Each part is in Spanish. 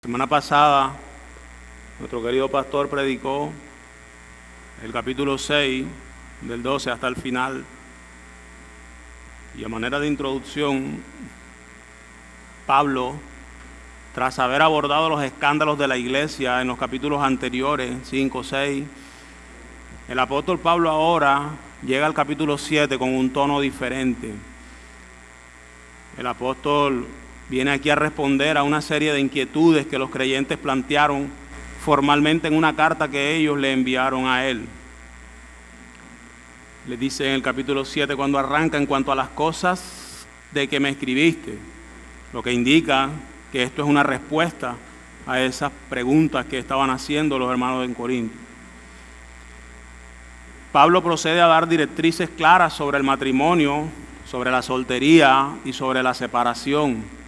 Semana pasada, nuestro querido pastor predicó el capítulo 6, del 12 hasta el final. Y a manera de introducción, Pablo, tras haber abordado los escándalos de la iglesia en los capítulos anteriores, 5, 6, el apóstol Pablo ahora llega al capítulo 7 con un tono diferente. El apóstol viene aquí a responder a una serie de inquietudes que los creyentes plantearon formalmente en una carta que ellos le enviaron a él. Le dice en el capítulo 7 cuando arranca: en cuanto a las cosas de que me escribiste, lo que indica que esto es una respuesta a esas preguntas que estaban haciendo los hermanos en Corinto. Pablo procede a dar directrices claras sobre el matrimonio, sobre la soltería y sobre la separación.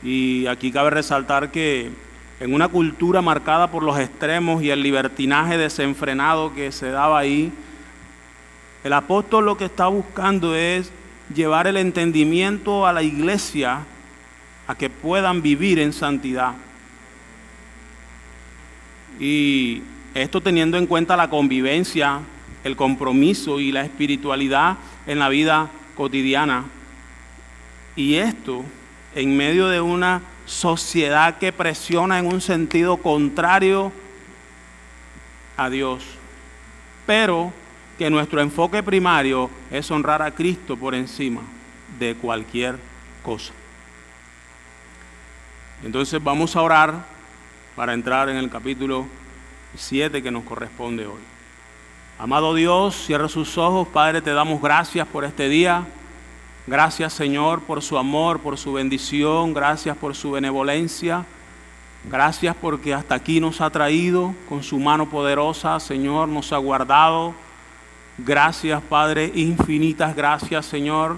Y aquí cabe resaltar que en una cultura marcada por los extremos y el libertinaje desenfrenado que se daba ahí, el apóstol lo que está buscando es llevar el entendimiento a la iglesia a que puedan vivir en santidad. Y esto teniendo en cuenta la convivencia, el compromiso y la espiritualidad en la vida cotidiana. Y esto en medio de una sociedad que presiona en un sentido contrario a Dios, pero que nuestro enfoque primario es honrar a Cristo por encima de cualquier cosa. Entonces vamos a orar para entrar en el capítulo 7 que nos corresponde hoy. Amado Dios, cierra sus ojos. Padre, te damos gracias por este día. Gracias, Señor, por su amor, por su bendición. Gracias por su benevolencia. Gracias porque hasta aquí nos ha traído con su mano poderosa, Señor, nos ha guardado. Gracias, Padre, infinitas gracias, Señor,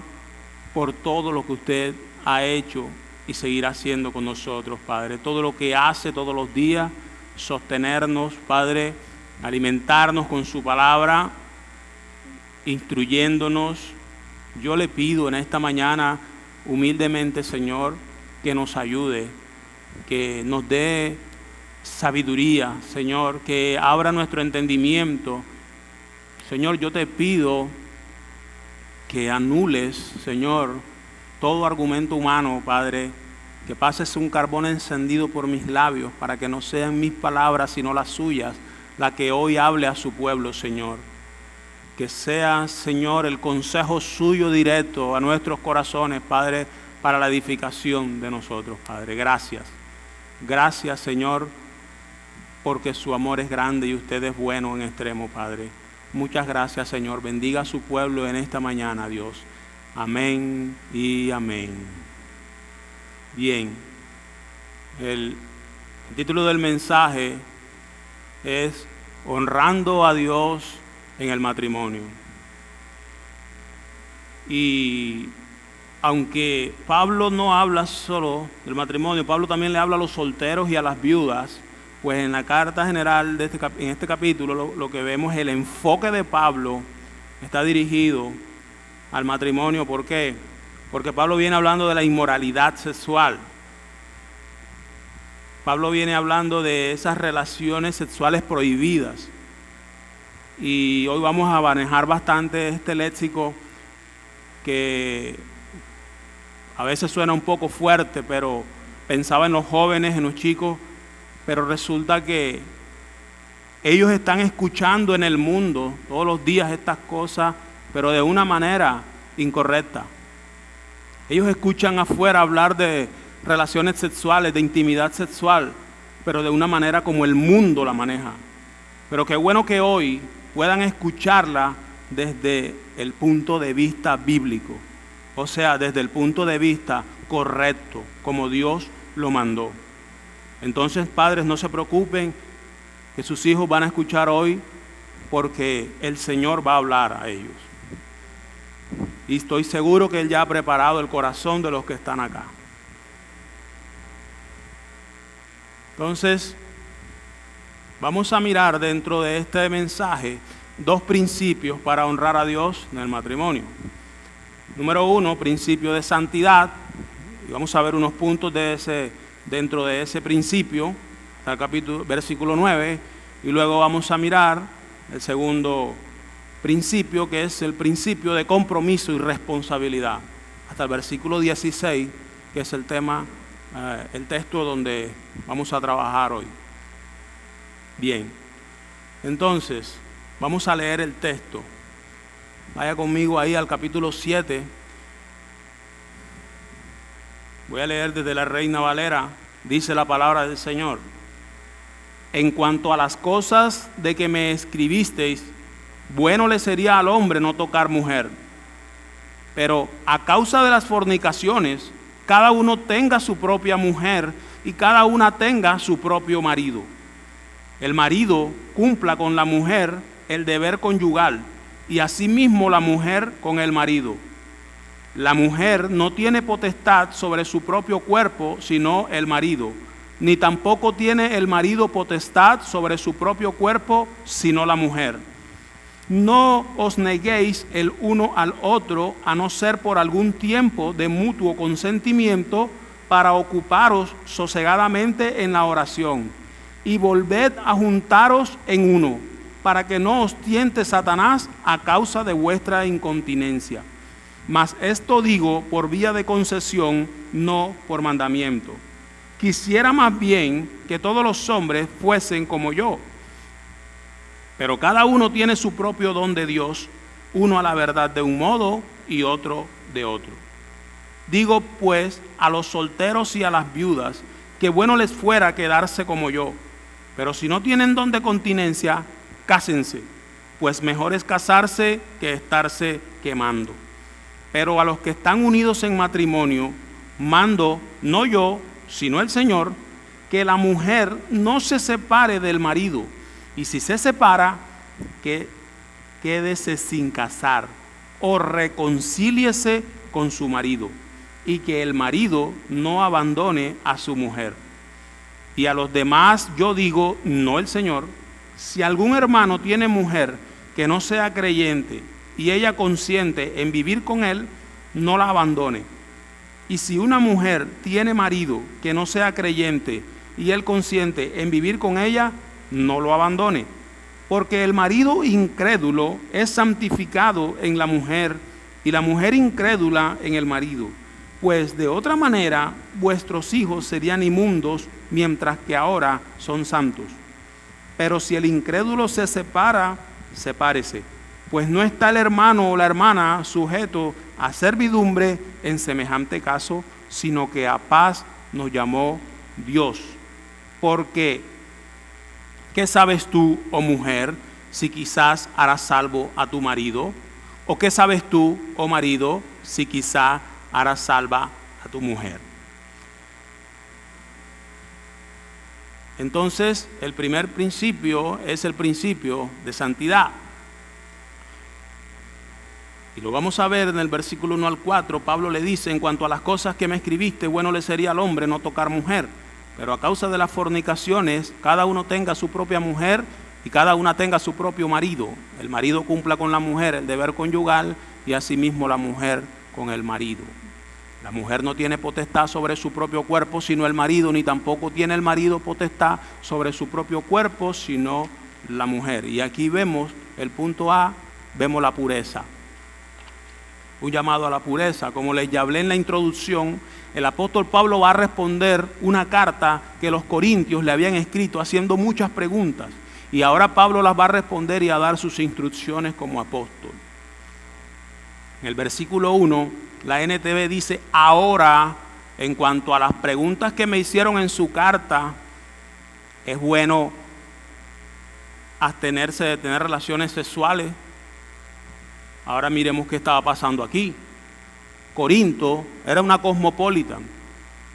por todo lo que usted ha hecho y seguirá haciendo con nosotros, Padre. Todo lo que hace todos los días, sostenernos, Padre, alimentarnos con su palabra, instruyéndonos. Yo le pido en esta mañana, humildemente, Señor, que nos ayude, que nos dé sabiduría, Señor, que abra nuestro entendimiento. Señor, yo te pido que anules, Señor, todo argumento humano, Padre, que pases un carbón encendido por mis labios para que no sean mis palabras, sino las suyas, la que hoy hable a su pueblo, Señor. Que sea, Señor, el consejo suyo directo a nuestros corazones, Padre, para la edificación de nosotros, Padre. Gracias. Gracias, Señor, porque su amor es grande y usted es bueno en extremo, Padre. Muchas gracias, Señor. Bendiga a su pueblo en esta mañana, Dios. Amén y amén. Bien. El título del mensaje es Honrando a Dios en el matrimonio. Y aunque Pablo no habla solo del matrimonio, Pablo también le habla a los solteros y a las viudas, pues en la carta general de en este capítulo lo que vemos es el enfoque de Pablo está dirigido al matrimonio. ¿Por qué? Porque Pablo viene hablando de la inmoralidad sexual. Pablo viene hablando de esas relaciones sexuales prohibidas. Y hoy vamos a manejar bastante este léxico que a veces suena un poco fuerte, pero pensaba en los jóvenes, en los chicos, pero resulta que ellos están escuchando en el mundo todos los días estas cosas, pero de una manera incorrecta. Ellos escuchan afuera hablar de relaciones sexuales, de intimidad sexual, pero de una manera como el mundo la maneja. Pero qué bueno que hoy puedan escucharla desde el punto de vista bíblico, o sea, desde el punto de vista correcto, como Dios lo mandó. Entonces, padres, no se preocupen que sus hijos van a escuchar hoy, porque el Señor va a hablar a ellos. Y estoy seguro que Él ya ha preparado el corazón de los que están acá. Entonces, vamos a mirar dentro de este mensaje dos principios para honrar a Dios en el matrimonio. Número uno, principio de santidad. Y vamos a ver unos puntos de dentro de ese principio, hasta el capítulo, versículo 9, y luego vamos a mirar el segundo principio, que es el principio de compromiso y responsabilidad, hasta el versículo 16, que es el tema, el texto donde vamos a trabajar hoy. Bien, entonces, vamos a leer el texto. Vaya conmigo ahí al capítulo 7. Voy a leer desde la Reina Valera. Dice la palabra del Señor: en cuanto a las cosas de que me escribisteis, bueno le sería al hombre no tocar mujer. Pero a causa de las fornicaciones, cada uno tenga su propia mujer y cada una tenga su propio marido. El marido cumpla con la mujer el deber conyugal y asimismo la mujer con el marido. La mujer no tiene potestad sobre su propio cuerpo sino el marido, ni tampoco tiene el marido potestad sobre su propio cuerpo sino la mujer. No os neguéis el uno al otro, a no ser por algún tiempo de mutuo consentimiento, para ocuparos sosegadamente en la oración, y volved a juntaros en uno, para que no os tiente Satanás a causa de vuestra incontinencia. Mas esto digo por vía de concesión, no por mandamiento. Quisiera más bien que todos los hombres fuesen como yo. Pero cada uno tiene su propio don de Dios, uno a la verdad de un modo y otro de otro. Digo pues a los solteros y a las viudas, que bueno les fuera quedarse como yo. Pero si no tienen don de continencia, cásense, pues mejor es casarse que estarse quemando. Pero a los que están unidos en matrimonio, mando, no yo, sino el Señor, que la mujer no se separe del marido, y si se separa, que quédese sin casar, o reconcíliese con su marido, y que el marido no abandone a su mujer. Y a los demás yo digo, no el Señor, si algún hermano tiene mujer que no sea creyente, y ella consiente en vivir con él, no la abandone. Y si una mujer tiene marido que no sea creyente, y él consiente en vivir con ella, no lo abandone. Porque el marido incrédulo es santificado en la mujer, y la mujer incrédula en el marido. Pues de otra manera vuestros hijos serían inmundos, mientras que ahora son santos. Pero si el incrédulo se separa, sepárese. Pues no está el hermano o la hermana sujeto a servidumbre en semejante caso, sino que a paz nos llamó Dios. Porque, ¿qué sabes tú, oh mujer, si quizás harás salvo a tu marido? ¿O qué sabes tú, oh marido, si quizás harás salva a tu mujer? Entonces, el primer principio es el principio de santidad. Y lo vamos a ver en el versículo 1 al 4. Pablo le dice: en cuanto a las cosas que me escribiste, bueno le sería al hombre no tocar mujer. Pero a causa de las fornicaciones, cada uno tenga su propia mujer y cada una tenga su propio marido. El marido cumpla con la mujer el deber conyugal y asimismo la mujer con el marido. La mujer no tiene potestad sobre su propio cuerpo sino el marido, ni tampoco tiene el marido potestad sobre su propio cuerpo sino la mujer. Y aquí vemos el punto A, vemos la pureza. Un llamado a la pureza. Como les ya hablé en la introducción, el apóstol Pablo va a responder una carta que los corintios le habían escrito haciendo muchas preguntas. Y ahora Pablo las va a responder y a dar sus instrucciones como apóstol. En el versículo 1, la NTV dice: ahora, en cuanto a las preguntas que me hicieron en su carta, es bueno abstenerse de tener relaciones sexuales. Ahora miremos qué estaba pasando aquí. Corinto era una cosmopolita,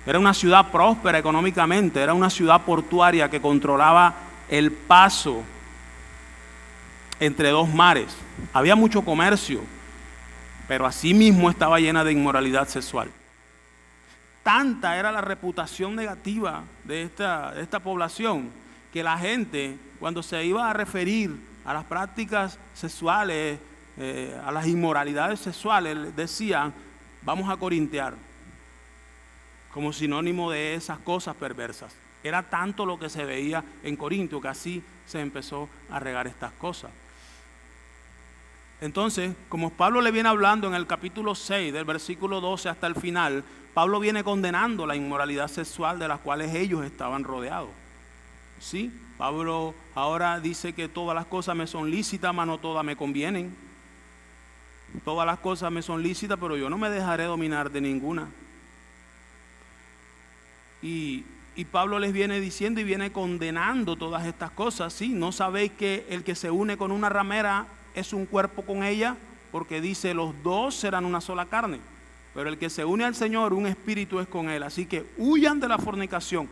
era una ciudad próspera económicamente, era una ciudad portuaria que controlaba el paso entre dos mares. Había mucho comercio, pero asimismo estaba llena de inmoralidad sexual. Tanta era la reputación negativa de esta población, que la gente, cuando se iba a referir a las prácticas sexuales, a las inmoralidades sexuales, decían: vamos a corintear. como sinónimo de esas cosas perversas. Era tanto lo que se veía en Corinto que así se empezó a regar estas cosas. Entonces, como Pablo le viene hablando en el capítulo 6, del versículo 12 hasta el final, Pablo viene condenando la inmoralidad sexual de las cuales ellos estaban rodeados. ¿Sí? Pablo ahora dice que todas las cosas me son lícitas, mas no todas me convienen. Todas las cosas me son lícitas, pero yo no me dejaré dominar de ninguna. Y Pablo les viene diciendo y viene condenando todas estas cosas. ¿Sí? ¿No sabéis que el que se une con una ramera es un cuerpo con ella? Porque dice, los dos serán una sola carne. Pero el que se une al Señor, un espíritu es con él. Así que huyan de la fornicación.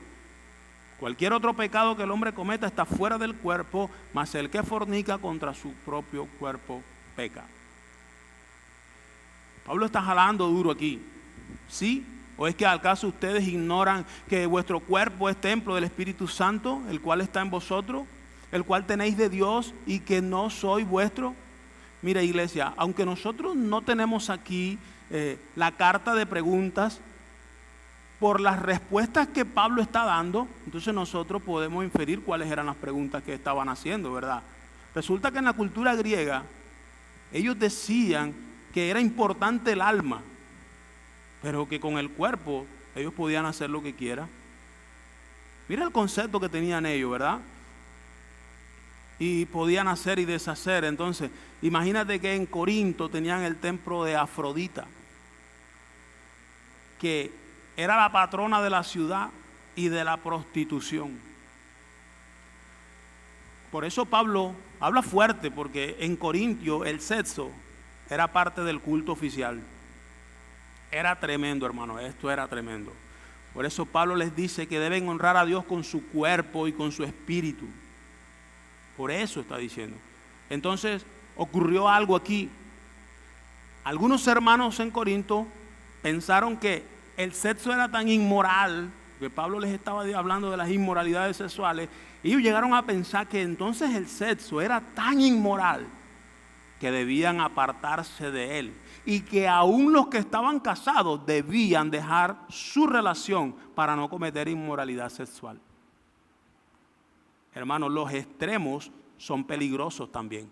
Cualquier otro pecado que el hombre cometa está fuera del cuerpo, mas el que fornica contra su propio cuerpo peca. Pablo está jalando duro aquí. ¿Sí? ¿O es que acaso ustedes ignoran que vuestro cuerpo es templo del Espíritu Santo, el cual está en vosotros, el cual tenéis de Dios y que no soy vuestro? Mira, iglesia, aunque nosotros no tenemos aquí la carta de preguntas, por las respuestas que Pablo está dando, entonces nosotros podemos inferir cuáles eran las preguntas que estaban haciendo, ¿verdad? Resulta que en la cultura griega, ellos decían que era importante el alma, pero que con el cuerpo ellos podían hacer lo que quieran. Mira el concepto que tenían ellos, ¿verdad? Y podían hacer y deshacer. Entonces, imagínate que en Corinto tenían el templo de Afrodita, que era la patrona de la ciudad y de la prostitución. Por eso Pablo habla fuerte, porque en Corintio el sexo era parte del culto oficial. Era tremendo, hermano, esto era tremendo. Por eso Pablo les dice que deben honrar a Dios con su cuerpo y con su espíritu. Por eso está diciendo. Entonces ocurrió algo aquí. Algunos hermanos en Corinto pensaron que el sexo era tan inmoral, que Pablo les estaba hablando de las inmoralidades sexuales, y ellos llegaron a pensar que entonces el sexo era tan inmoral que debían apartarse de él, y que aún los que estaban casados debían dejar su relación para no cometer inmoralidad sexual. Hermanos, los extremos son peligrosos también.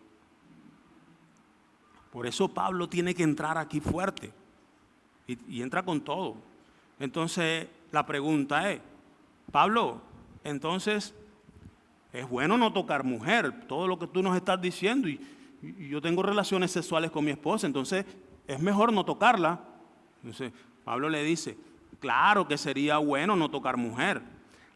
Por eso Pablo tiene que entrar aquí fuerte, y entra con todo. Entonces la pregunta es, Pablo, entonces es bueno no tocar mujer, todo lo que tú nos estás diciendo, y yo tengo relaciones sexuales con mi esposa, entonces es mejor no tocarla. Entonces Pablo le dice, claro que sería bueno no tocar mujer.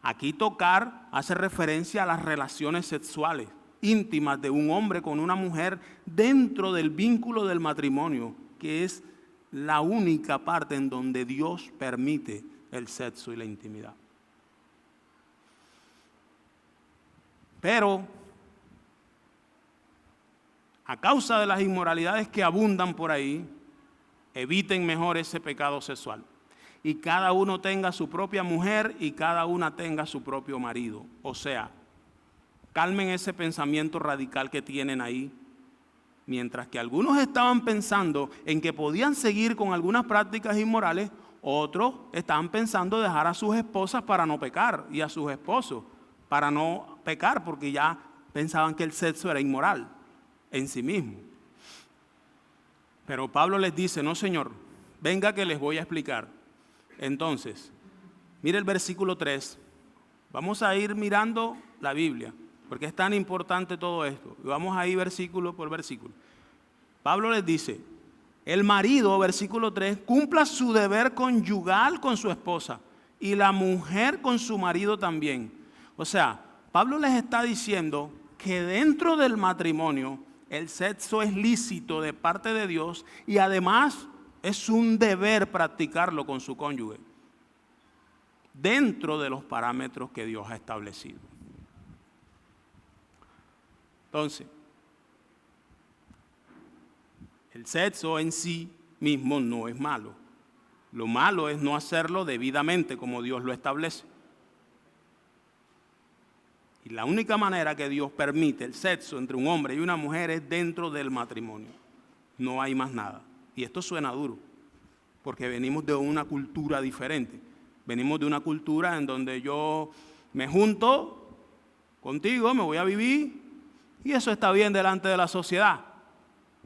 Aquí tocar hace referencia a las relaciones sexuales íntimas de un hombre con una mujer dentro del vínculo del matrimonio, que es la única parte en donde Dios permite el sexo y la intimidad. Pero a causa de las inmoralidades que abundan por ahí, eviten mejor ese pecado sexual. Y cada uno tenga su propia mujer y cada una tenga su propio marido. O sea, calmen ese pensamiento radical que tienen ahí. Mientras que algunos estaban pensando en que podían seguir con algunas prácticas inmorales, otros estaban pensando dejar a sus esposas para no pecar y a sus esposos para no pecar, porque ya pensaban que el sexo era inmoral en sí mismo. Pero Pablo les dice, no señor, venga que les voy a explicar. Entonces, mire el versículo 3. Vamos a ir mirando la Biblia, porque es tan importante todo esto. Y vamos a ir versículo por versículo. Pablo les dice, el marido, versículo 3, cumpla su deber conyugal con su esposa y la mujer con su marido también. O sea, Pablo les está diciendo que dentro del matrimonio el sexo es lícito de parte de Dios y además es un deber practicarlo con su cónyuge dentro de los parámetros que Dios ha establecido. Entonces, el sexo en sí mismo no es malo. Lo malo es no hacerlo debidamente como Dios lo establece. Y la única manera que Dios permite el sexo entre un hombre y una mujer es dentro del matrimonio. No hay más nada. Y esto suena duro, porque venimos de una cultura diferente, Venimos de una cultura en donde yo me junto contigo, me voy a vivir, y eso está bien delante de la sociedad,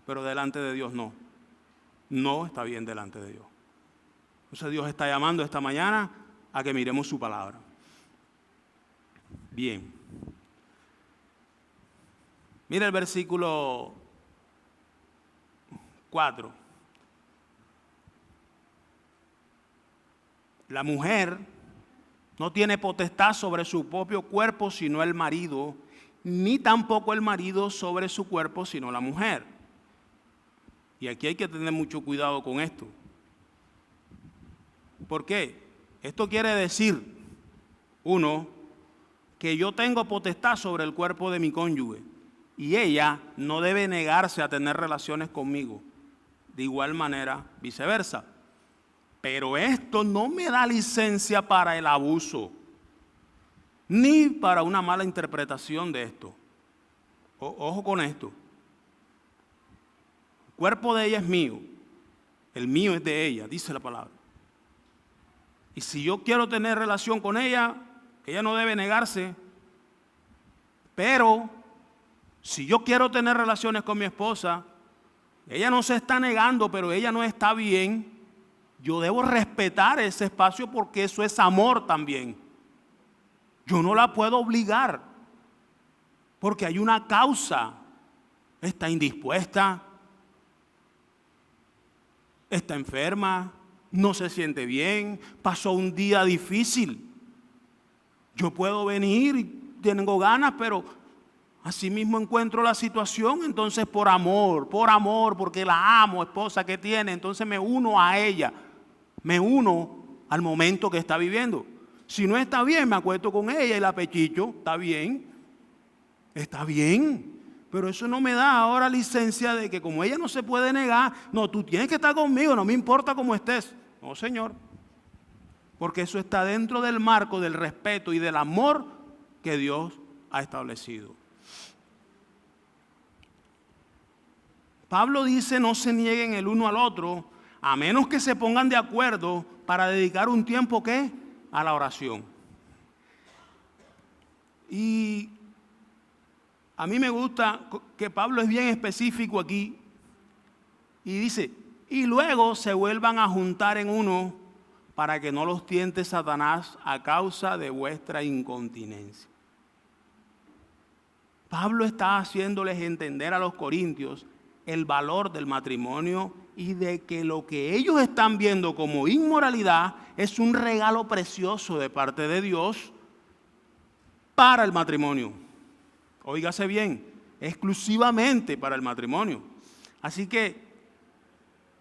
pero delante de Dios no. No está bien delante de Dios. Entonces Dios está llamando esta mañana a que miremos su palabra. Bien. Mira el versículo 4. La mujer no tiene potestad sobre su propio cuerpo sino el marido, ni tampoco el marido sobre su cuerpo sino la mujer. Y aquí hay que tener mucho cuidado con esto. ¿Por qué? Esto quiere decir, uno, que yo tengo potestad sobre el cuerpo de mi cónyuge y ella no debe negarse a tener relaciones conmigo. De igual manera, viceversa. Pero esto no me da licencia para el abuso, ni para una mala interpretación de esto. Ojo con esto. El cuerpo de ella es mío, el mío es de ella, dice la palabra. Y si yo quiero tener relación con ella, ella no debe negarse. Pero si yo quiero tener relaciones con mi esposa, ella no se está negando, pero ella no está bien, yo debo respetar ese espacio porque eso es amor también. Yo no la puedo obligar porque hay una causa. Está indispuesta, está enferma, no se siente bien, pasó un día difícil. Yo puedo venir y tengo ganas, pero así mismo encuentro la situación, entonces por amor, porque la amo, esposa que tiene, entonces me uno a ella, me uno al momento que está viviendo. Si no está bien, me acuesto con ella y la pechicho, está bien, pero eso no me da ahora licencia de que como ella no se puede negar, no, tú tienes que estar conmigo, no me importa cómo estés. No, señor, porque eso está dentro del marco del respeto y del amor que Dios ha establecido. Pablo dice, no se nieguen el uno al otro, a menos que se pongan de acuerdo para dedicar un tiempo, ¿qué? A la oración. Y a mí me gusta que Pablo es bien específico aquí y dice, y luego se vuelvan a juntar en uno para que no los tiente Satanás a causa de vuestra incontinencia. Pablo está haciéndoles entender a los corintios el valor del matrimonio y de que lo que ellos están viendo como inmoralidad es un regalo precioso de parte de Dios para el matrimonio. Óigase bien, exclusivamente para el matrimonio. Así que,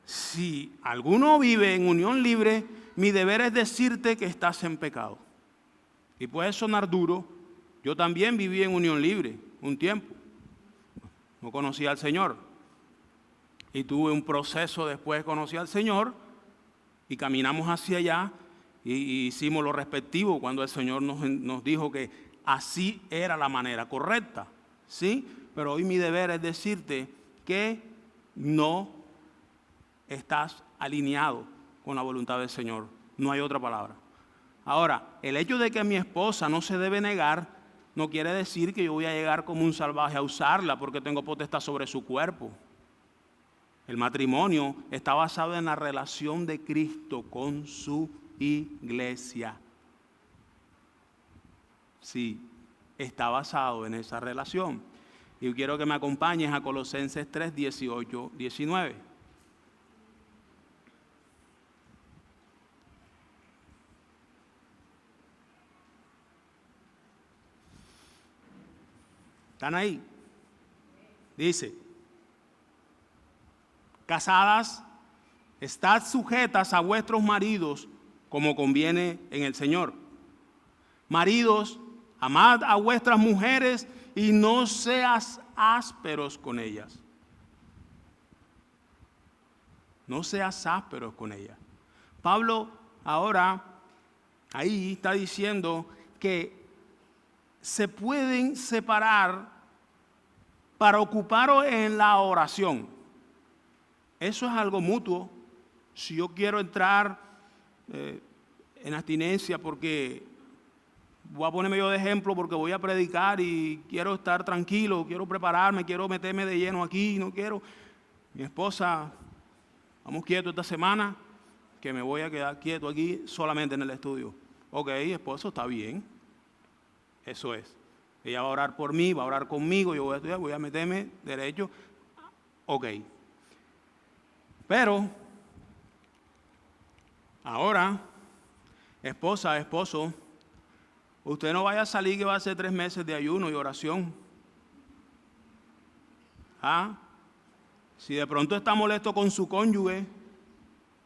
si alguno vive en unión libre, mi deber es decirte que estás en pecado. Y puede sonar duro, yo también viví en unión libre un tiempo. No conocía al Señor. Y tuve un proceso después, conocí al Señor y caminamos hacia allá y hicimos lo respectivo cuando el Señor nos dijo que así era la manera correcta, ¿sí? Pero hoy mi deber es decirte que no estás alineado con la voluntad del Señor. No hay otra palabra. Ahora, el hecho de que mi esposa no se debe negar no quiere decir que yo voy a llegar como un salvaje a usarla porque tengo potestad sobre su cuerpo. El matrimonio está basado en la relación de Cristo con su iglesia. Sí, está basado en esa relación. Y quiero que me acompañes a Colosenses 3, 18, 19. ¿Están ahí? Dice, casadas, estad sujetas a vuestros maridos como conviene en el Señor. Maridos, amad a vuestras mujeres y no seas ásperos con ellas. No seas ásperos con ellas. Pablo ahora ahí está diciendo que se pueden separar para ocuparos en la oración. Eso es algo mutuo. Si yo quiero entrar en abstinencia porque voy a ponerme yo de ejemplo porque voy a predicar y quiero estar tranquilo, quiero prepararme, quiero meterme de lleno aquí, no quiero. Mi esposa, vamos quietos esta semana, que me voy a quedar quieto aquí solamente en el estudio. Ok, esposo, está bien. Eso es. Ella va a orar por mí, va a orar conmigo, yo voy a estudiar, voy a meterme derecho. Ok. Pero, ahora, esposa, esposo, usted no vaya a salir que va a hacer 3 meses de ayuno y oración. Si de pronto está molesto con su cónyuge,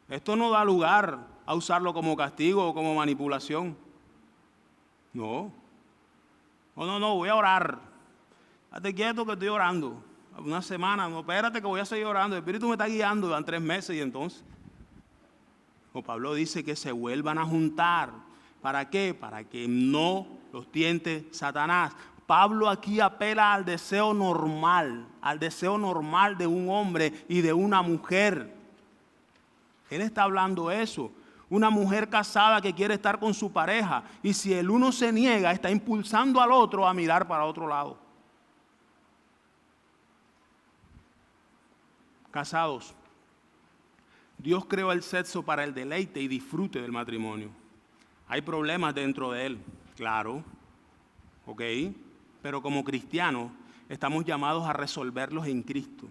esto no da lugar a usarlo como castigo o como manipulación. No, voy a orar. Date quieto que estoy orando. Una semana, no, espérate que voy a seguir orando. El Espíritu me está guiando, van 3 meses y entonces. O Pablo dice que se vuelvan a juntar. ¿Para qué? Para que no los tiente Satanás. Pablo aquí apela al deseo normal de un hombre y de una mujer. Él está hablando eso. Una mujer casada que quiere estar con su pareja y si el uno se niega, está impulsando al otro a mirar para otro lado. Casados, Dios creó el sexo para el deleite y disfrute del matrimonio. Hay problemas dentro de él, claro, ¿ok? Pero como cristianos estamos llamados a resolverlos en Cristo.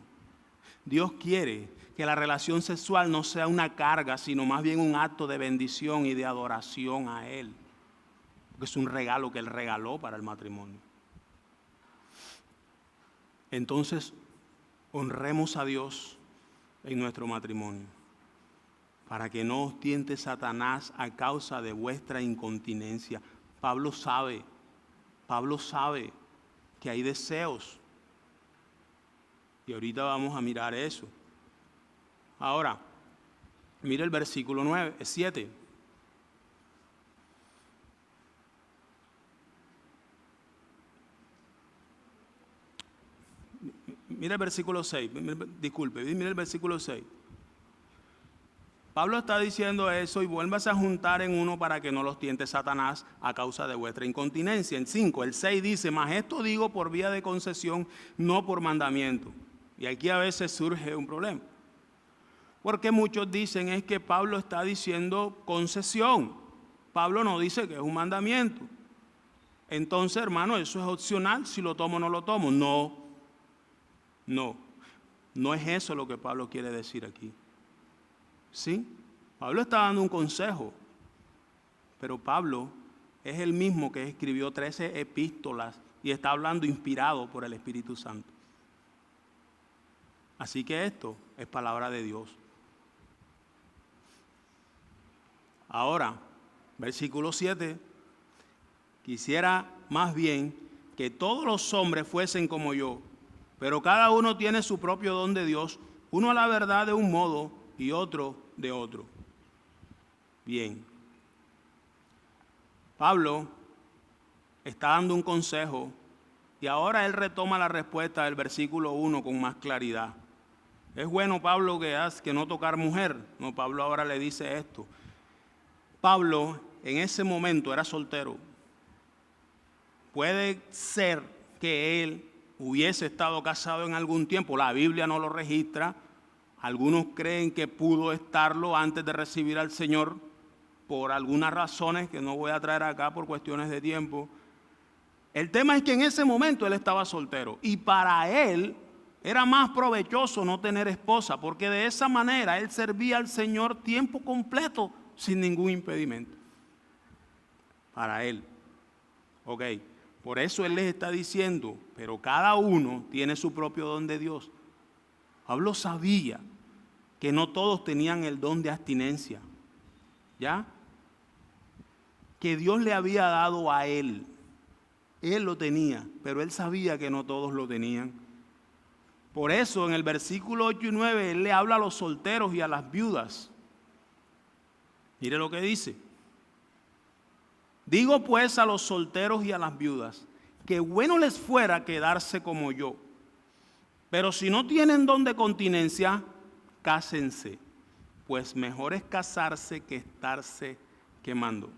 Dios quiere que la relación sexual no sea una carga, sino más bien un acto de bendición y de adoración a Él. Porque es un regalo que Él regaló para el matrimonio. Entonces, honremos a Dios en nuestro matrimonio, para que no os tiente Satanás a causa de vuestra incontinencia. Pablo sabe que hay deseos. Y ahorita vamos a mirar eso. Ahora, mire el versículo 7. Mire el versículo 6. Disculpe, mire el versículo 6. Pablo está diciendo eso y vuélvase a juntar en uno para que no los tiente Satanás a causa de vuestra incontinencia. En 5, el 6 dice, mas esto digo por vía de concesión, no por mandamiento. Y aquí a veces surge un problema. Porque muchos dicen es que Pablo está diciendo concesión. Pablo no dice que es un mandamiento. Entonces, hermano, eso es opcional, si lo tomo o no lo tomo. No es eso lo que Pablo quiere decir aquí. ¿Sí? Pablo está dando un consejo, pero Pablo es el mismo que escribió 13 epístolas y está hablando inspirado por el Espíritu Santo. Así que esto es palabra de Dios. Ahora, versículo 7, quisiera más bien que todos los hombres fuesen como yo, pero cada uno tiene su propio don de Dios, uno a la verdad de un modo y otro de otro. Bien. Pablo está dando un consejo y ahora él retoma la respuesta del versículo 1 con más claridad. Es bueno, Pablo, que no tocar mujer. No, Pablo ahora le dice esto. Pablo en ese momento era soltero. Puede ser que él hubiese estado casado en algún tiempo. La Biblia no lo registra. Algunos creen que pudo estarlo antes de recibir al Señor por algunas razones que no voy a traer acá por cuestiones de tiempo. El tema es que en ese momento él estaba soltero y para él era más provechoso no tener esposa porque de esa manera él servía al Señor tiempo completo sin ningún impedimento. Para él. Ok, por eso él les está diciendo, pero cada uno tiene su propio don de Dios. Pablo sabía que no todos tenían el don de abstinencia, ¿ya? Que Dios le había dado a él. Él lo tenía, pero él sabía que no todos lo tenían. Por eso en el versículo 8 y 9 él le habla a los solteros y a las viudas. Mire lo que dice. Digo pues a los solteros y a las viudas, que bueno les fuera quedarse como yo. Pero si no tienen don de continencia, cásense, pues mejor es casarse que estarse quemando.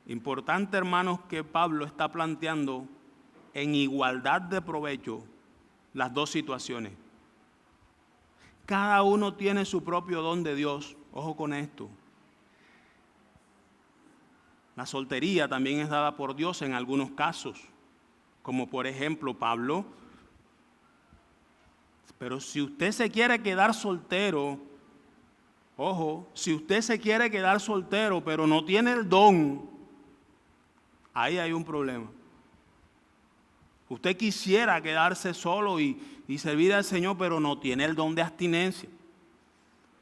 Importante, hermanos, que Pablo está planteando en igualdad de provecho las dos situaciones. Cada uno tiene su propio don de Dios. Ojo con esto. La soltería también es dada por Dios en algunos casos, como por ejemplo Pablo. Pero si usted se quiere quedar soltero, ojo, si usted se quiere quedar soltero pero no tiene el don, ahí hay un problema. Usted quisiera quedarse solo y servir al Señor, pero no tiene el don de abstinencia.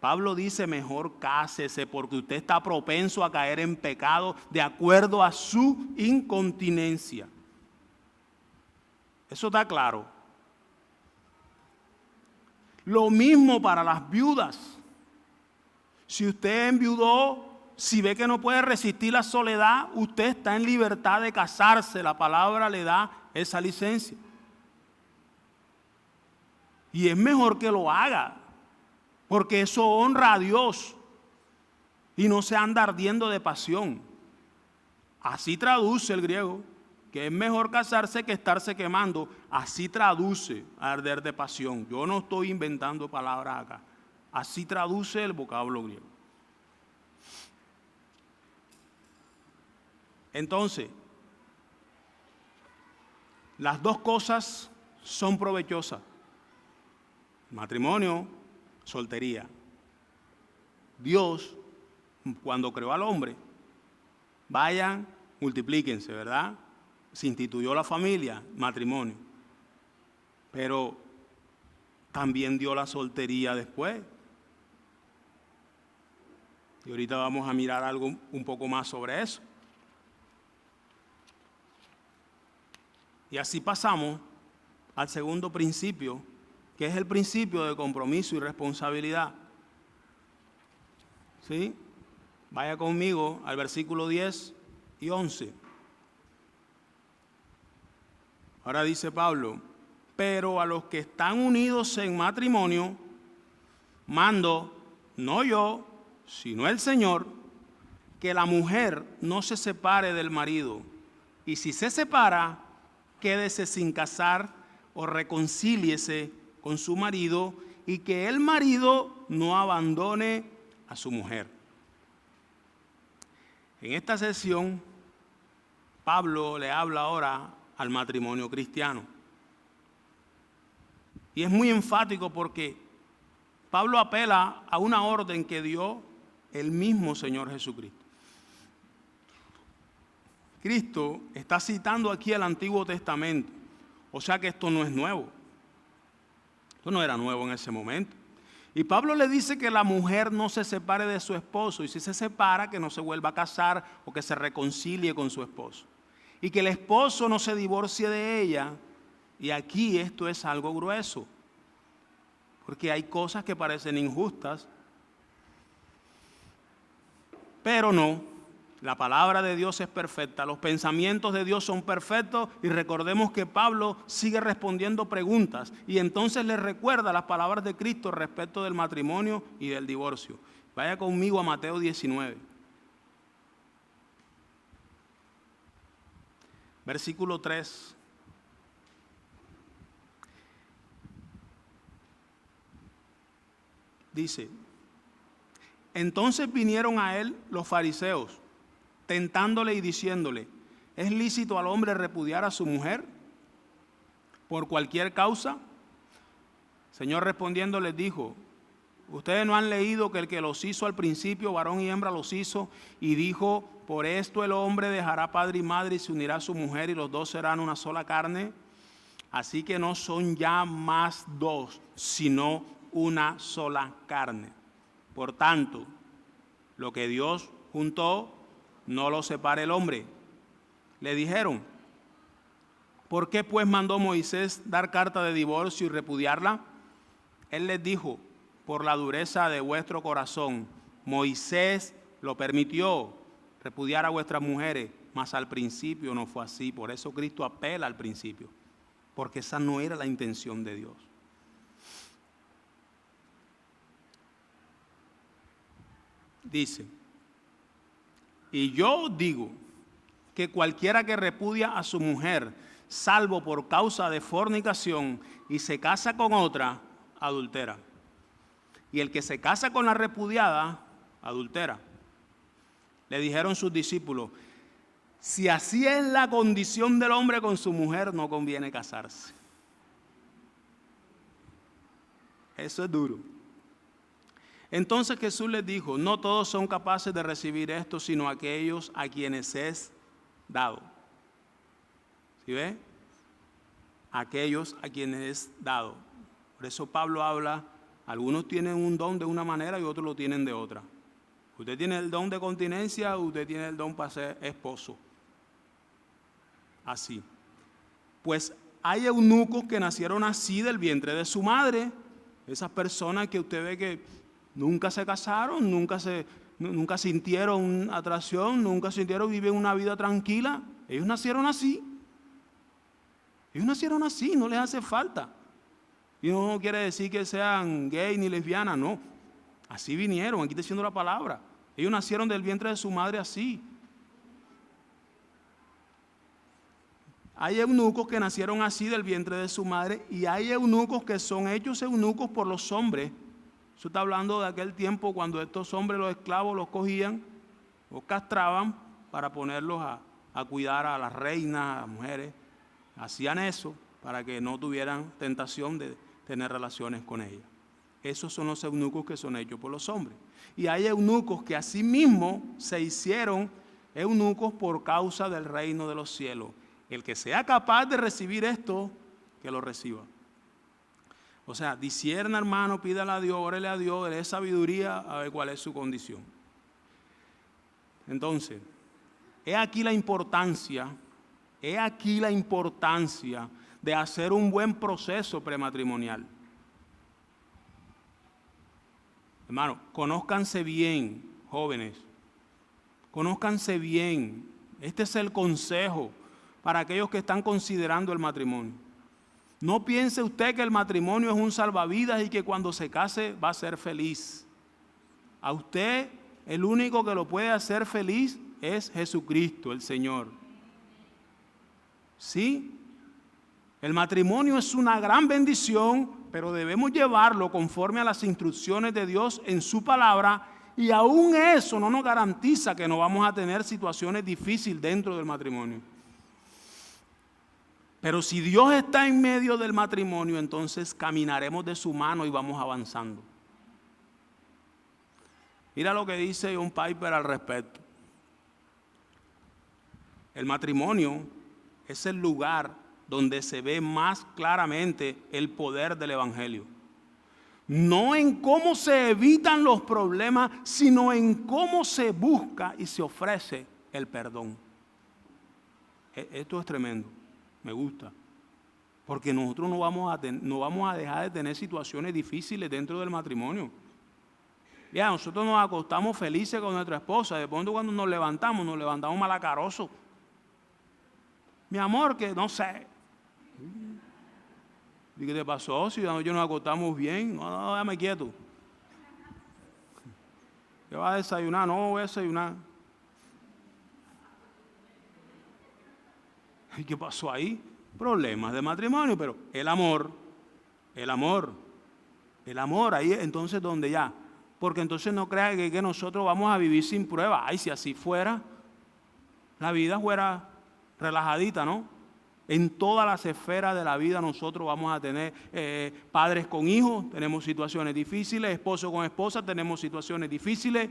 Pablo dice, mejor cásese porque usted está propenso a caer en pecado de acuerdo a su incontinencia. Eso está claro. Lo mismo para las viudas. Si usted enviudó, si ve que no puede resistir la soledad, usted está en libertad de casarse. La palabra le da esa licencia. Y es mejor que lo haga, porque eso honra a Dios y no se anda ardiendo de pasión. Así traduce el griego, que es mejor casarse que estarse quemando. Así traduce arder de pasión. Yo no estoy inventando palabras acá. Así traduce el vocablo griego. Entonces, las dos cosas son provechosas. Matrimonio, soltería. Dios, cuando creó al hombre, vayan, multiplíquense, ¿verdad? Se instituyó la familia, matrimonio. Pero también dio la soltería después. Y ahorita vamos a mirar algo un poco más sobre eso. Y así pasamos al segundo principio, que es el principio de compromiso y responsabilidad. ¿Sí? Vaya conmigo al versículo 10 y 11. Ahora dice Pablo, pero a los que están unidos en matrimonio, mando, no yo, sino el Señor, que la mujer no se separe del marido. Y si se separa, quédese sin casar o reconcíliese con su marido, y que el marido no abandone a su mujer. En esta sesión, Pablo le habla ahora al matrimonio cristiano. Y es muy enfático porque Pablo apela a una orden que dio el mismo Señor Jesucristo. Cristo está citando aquí el Antiguo Testamento, o sea que esto no es nuevo. Esto no era nuevo en ese momento. Y Pablo le dice que la mujer no se separe de su esposo, y si se separa, que no se vuelva a casar o que se reconcilie con su esposo. Y que el esposo no se divorcie de ella. Y aquí esto es algo grueso, porque hay cosas que parecen injustas, pero no. La palabra de Dios es perfecta, los pensamientos de Dios son perfectos, y recordemos que Pablo sigue respondiendo preguntas y entonces le recuerda las palabras de Cristo respecto del matrimonio y del divorcio. Vaya conmigo a Mateo 19. Versículo 3. Dice, entonces vinieron a él los fariseos, tentándole y diciéndole, ¿es lícito al hombre repudiar a su mujer por cualquier causa? Señor respondiendo les dijo, ustedes no han leído que el que los hizo al principio, varón y hembra los hizo, y dijo, por esto el hombre dejará padre y madre y se unirá a su mujer y los dos serán una sola carne. Así que no son ya más dos, sino una sola carne. Por tanto, lo que Dios juntó, no lo separe el hombre. Le dijeron, ¿por qué pues mandó Moisés dar carta de divorcio y repudiarla? Él les dijo, por la dureza de vuestro corazón. Moisés lo permitió, repudiar a vuestras mujeres, mas al principio no fue así. Por eso Cristo apela al principio, porque esa no era la intención de Dios. dice: y yo digo que cualquiera que repudia a su mujer, salvo por causa de fornicación, y se casa con otra, adultera. Y el que se casa con la repudiada, adultera. Le dijeron sus discípulos: si así es la condición del hombre con su mujer, no conviene casarse. Eso es duro. Entonces Jesús les dijo: no todos son capaces de recibir esto, sino aquellos a quienes es dado. ¿Sí ve? Aquellos a quienes es dado. Por eso Pablo habla, algunos tienen un don de una manera y otros lo tienen de otra. Usted tiene el don de continencia, usted tiene el don para ser esposo. Así. Pues hay eunucos que nacieron así del vientre de su madre. Esas personas que usted ve que nunca se casaron, nunca sintieron atracción, nunca sintieron vivir una vida tranquila. Ellos nacieron así. Ellos nacieron así, no les hace falta. Y no quiere decir que sean gay ni lesbianas, no. Así vinieron, aquí está diciendo la palabra. Ellos nacieron del vientre de su madre así. Hay eunucos que nacieron así del vientre de su madre, y hay eunucos que son hechos eunucos por los hombres. Eso está hablando de aquel tiempo cuando estos hombres, los esclavos, los cogían, los castraban para ponerlos a cuidar a las reinas, a las mujeres. Hacían eso para que no tuvieran tentación de tener relaciones con ellas. Esos son los eunucos que son hechos por los hombres. Y hay eunucos que asimismo se hicieron eunucos por causa del reino de los cielos. El que sea capaz de recibir esto, que lo reciba. O sea, discierna, hermano, pídale a Dios, órele a Dios, dele sabiduría a ver cuál es su condición. Entonces, he aquí la importancia de hacer un buen proceso prematrimonial. Hermano, conózcanse bien, jóvenes. Conózcanse bien. Este es el consejo para aquellos que están considerando el matrimonio. No piense usted que el matrimonio es un salvavidas y que cuando se case va a ser feliz. A usted, el único que lo puede hacer feliz es Jesucristo, el Señor. ¿Sí? El matrimonio es una gran bendición, pero debemos llevarlo conforme a las instrucciones de Dios en su palabra, y aún eso no nos garantiza que no vamos a tener situaciones difíciles dentro del matrimonio. Pero si Dios está en medio del matrimonio, entonces caminaremos de su mano y vamos avanzando. Mira lo que dice John Piper al respecto. El matrimonio es el lugar donde se ve más claramente el poder del Evangelio. No en cómo se evitan los problemas, sino en cómo se busca y se ofrece el perdón. Esto es tremendo, me gusta. Porque nosotros no vamos a dejar de tener situaciones difíciles dentro del matrimonio. Ya, nosotros nos acostamos felices con nuestra esposa, de pronto cuando nos levantamos malacarosos. Mi amor, que no sé. ¿Y qué te pasó? Si yo nos acostamos bien. No, déjame quieto. ¿Qué vas a desayunar? No voy a desayunar. ¿Y qué pasó ahí? Problemas de matrimonio, pero el amor, ahí entonces donde ya. Porque entonces no crea que nosotros vamos a vivir sin prueba. Ay, si así fuera, la vida fuera relajadita, ¿no? En todas las esferas de la vida nosotros vamos a tener padres con hijos, tenemos situaciones difíciles, esposo con esposa, tenemos situaciones difíciles,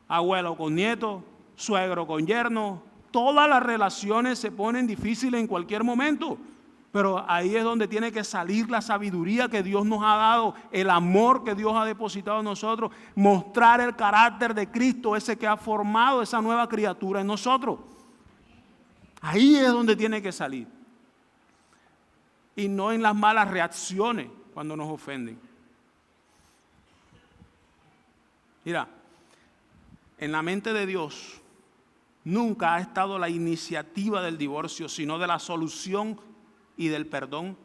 abuelo con nieto, suegro con yerno, todas las relaciones se ponen difíciles en cualquier momento, pero ahí es donde tiene que salir la sabiduría que Dios nos ha dado, el amor que Dios ha depositado en nosotros, mostrar el carácter de Cristo, ese que ha formado esa nueva criatura en nosotros. Ahí es donde tiene que salir. Y no en las malas reacciones cuando nos ofenden. Mira, en la mente de Dios nunca ha estado la iniciativa del divorcio, sino de la solución y del perdón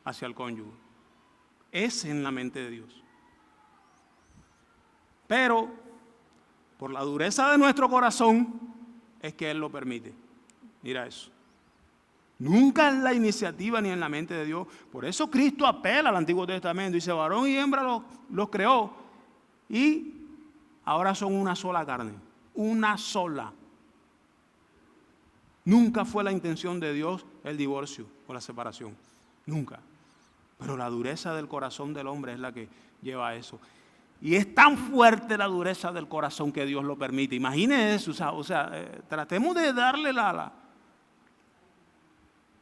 hacia el cónyuge. Es en la mente de Dios. Pero por la dureza de nuestro corazón, es que Él lo permite. Mira eso. Nunca en la iniciativa ni en la mente de Dios. Por eso Cristo apela al Antiguo Testamento. Dice, varón y hembra los creó. Y ahora son una sola carne. Una sola. Nunca fue la intención de Dios el divorcio o la separación. Nunca. Pero la dureza del corazón del hombre es la que lleva a eso. Y es tan fuerte la dureza del corazón que Dios lo permite. Imagínense eso. O sea, tratemos de darle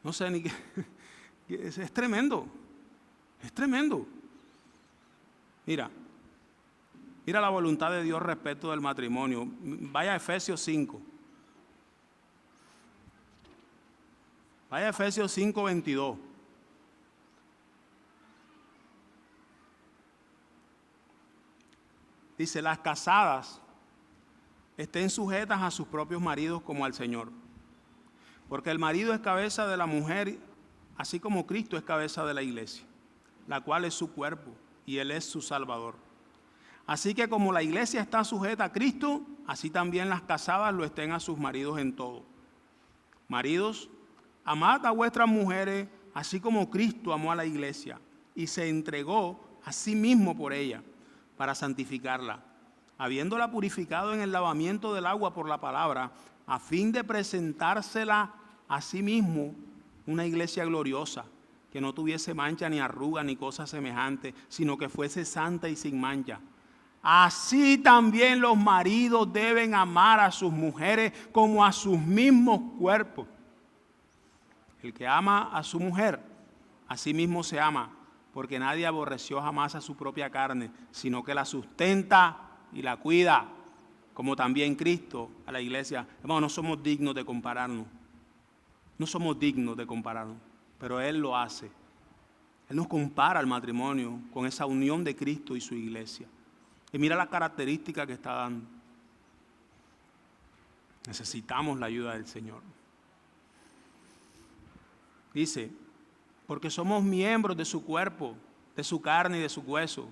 no sé ni qué. Es tremendo. Es tremendo. Mira la voluntad de Dios respecto del matrimonio. Vaya a Efesios 5. Vaya a Efesios 5:22. Dice, las casadas estén sujetas a sus propios maridos como al Señor. Porque el marido es cabeza de la mujer, así como Cristo es cabeza de la iglesia, la cual es su cuerpo y Él es su Salvador. Así que como la iglesia está sujeta a Cristo, así también las casadas lo estén a sus maridos en todo. Maridos, amad a vuestras mujeres, así como Cristo amó a la iglesia y se entregó a sí mismo por ella, para santificarla, habiéndola purificado en el lavamiento del agua por la palabra, a fin de presentársela a sí mismo una iglesia gloriosa, que no tuviese mancha ni arruga ni cosa semejante, sino que fuese santa y sin mancha. Así también los maridos deben amar a sus mujeres como a sus mismos cuerpos. El que ama a su mujer, a sí mismo se ama, porque nadie aborreció jamás a su propia carne, sino que la sustenta y la cuida, como también Cristo a la iglesia. Hermano, no somos dignos de compararnos. No somos dignos de compararnos, pero Él lo hace. Él nos compara al matrimonio con esa unión de Cristo y su iglesia. Y mira las características que está dando. Necesitamos la ayuda del Señor. Dice, porque somos miembros de su cuerpo, de su carne y de su hueso.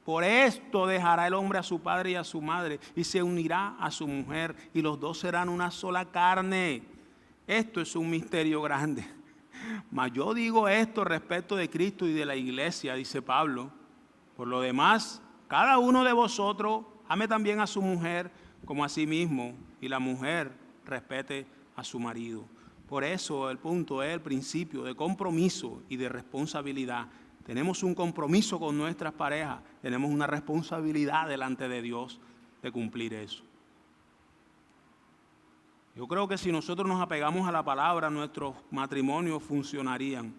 Por esto dejará el hombre a su padre y a su madre y se unirá a su mujer y los dos serán una sola carne. Esto es un misterio grande. Mas yo digo esto respecto de Cristo y de la iglesia, dice Pablo. Por lo demás, cada uno de vosotros ame también a su mujer como a sí mismo y la mujer respete a su marido. Por eso el punto es el principio de compromiso y de responsabilidad. Tenemos un compromiso con nuestras parejas, tenemos una responsabilidad delante de Dios de cumplir eso. Yo creo que si nosotros nos apegamos a la palabra, nuestros matrimonios funcionarían.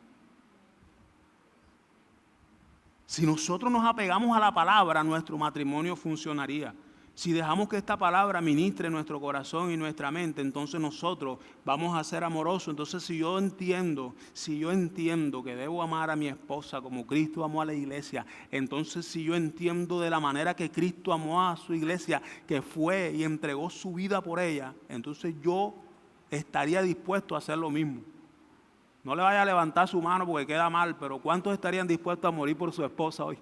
Si nosotros nos apegamos a la palabra, nuestro matrimonio funcionaría. Si dejamos que esta palabra ministre nuestro corazón y nuestra mente, entonces nosotros vamos a ser amorosos. Entonces si yo entiendo que debo amar a mi esposa como Cristo amó a la iglesia, entonces si yo entiendo de la manera que Cristo amó a su iglesia, que fue y entregó su vida por ella, entonces yo estaría dispuesto a hacer lo mismo. No le vaya a levantar su mano porque queda mal, pero ¿cuántos estarían dispuestos a morir por su esposa hoy?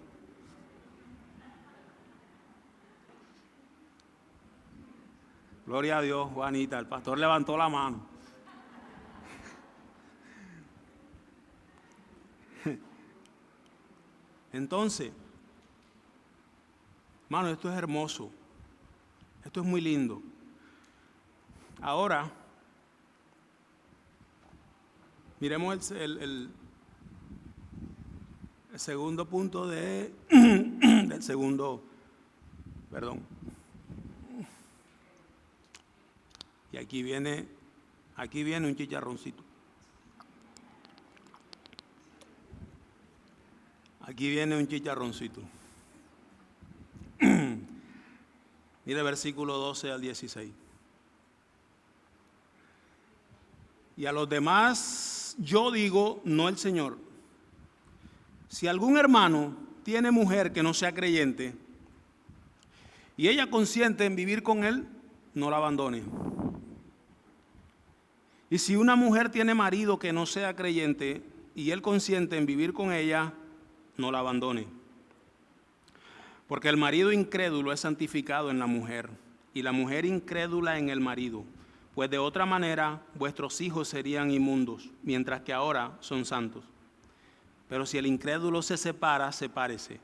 Gloria a Dios, Juanita. El pastor levantó la mano. Entonces, hermano, esto es hermoso. Esto es muy lindo. Ahora, miremos el segundo punto del segundo, perdón. Y aquí viene un chicharroncito. Aquí viene un chicharroncito. Mire el versículo 12 al 16. Y a los demás yo digo, no el Señor. Si algún hermano tiene mujer que no sea creyente y ella consiente en vivir con él, no la abandone. Y si una mujer tiene marido que no sea creyente y él consiente en vivir con ella, no la abandone. Porque el marido incrédulo es santificado en la mujer y la mujer incrédula en el marido, pues de otra manera vuestros hijos serían inmundos, mientras que ahora son santos. Pero si el incrédulo se separa, sepárese,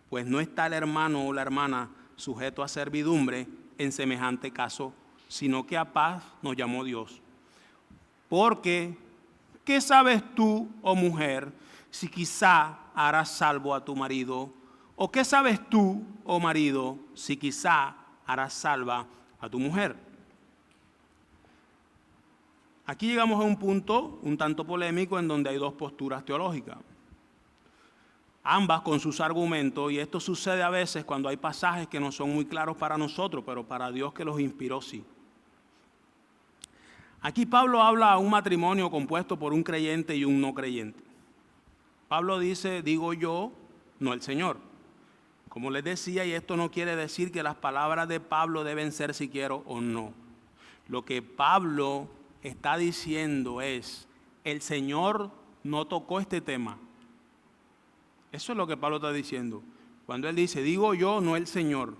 pues no está el hermano o la hermana sujeto a servidumbre en semejante caso, sino que a paz nos llamó Dios. Porque, ¿qué sabes tú, oh mujer, si quizá harás salvo a tu marido? ¿O qué sabes tú, oh marido, si quizá harás salva a tu mujer? Aquí llegamos a un punto un tanto polémico en donde hay dos posturas teológicas. Ambas con sus argumentos, y esto sucede a veces cuando hay pasajes que no son muy claros para nosotros, pero para Dios que los inspiró sí. Aquí Pablo habla a un matrimonio compuesto por un creyente y un no creyente. Pablo dice, digo yo, no el Señor. Como les decía, y esto no quiere decir que las palabras de Pablo deben ser si quiero o no. Lo que Pablo está diciendo es, el Señor no tocó este tema. Eso es lo que Pablo está diciendo. Cuando él dice, digo yo, no el Señor.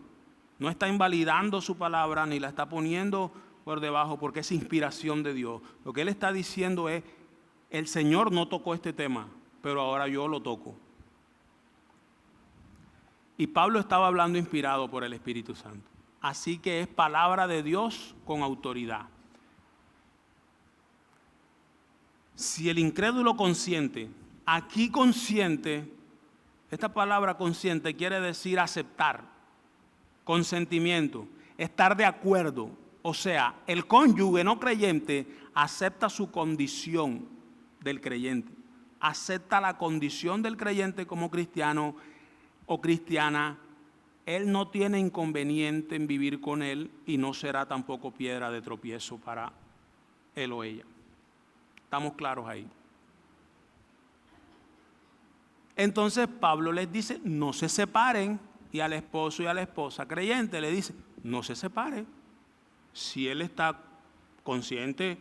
No está invalidando su palabra ni la está poniendo por debajo porque es inspiración de Dios. Lo que él está diciendo es, el Señor no tocó este tema, pero ahora yo lo toco. Y Pablo estaba hablando inspirado por el Espíritu Santo. Así que es palabra de Dios con autoridad. Si el incrédulo consiente, aquí consciente, esta palabra consciente quiere decir aceptar, consentimiento, estar de acuerdo. O sea, el cónyuge no creyente acepta su condición del creyente, acepta la condición del creyente como cristiano o cristiana. Él no tiene inconveniente en vivir con él y no será tampoco piedra de tropiezo para él o ella. ¿Estamos claros ahí? Entonces Pablo les dice, no se separen, y al esposo y a la esposa creyente le dice, no se separen. Si él está consciente,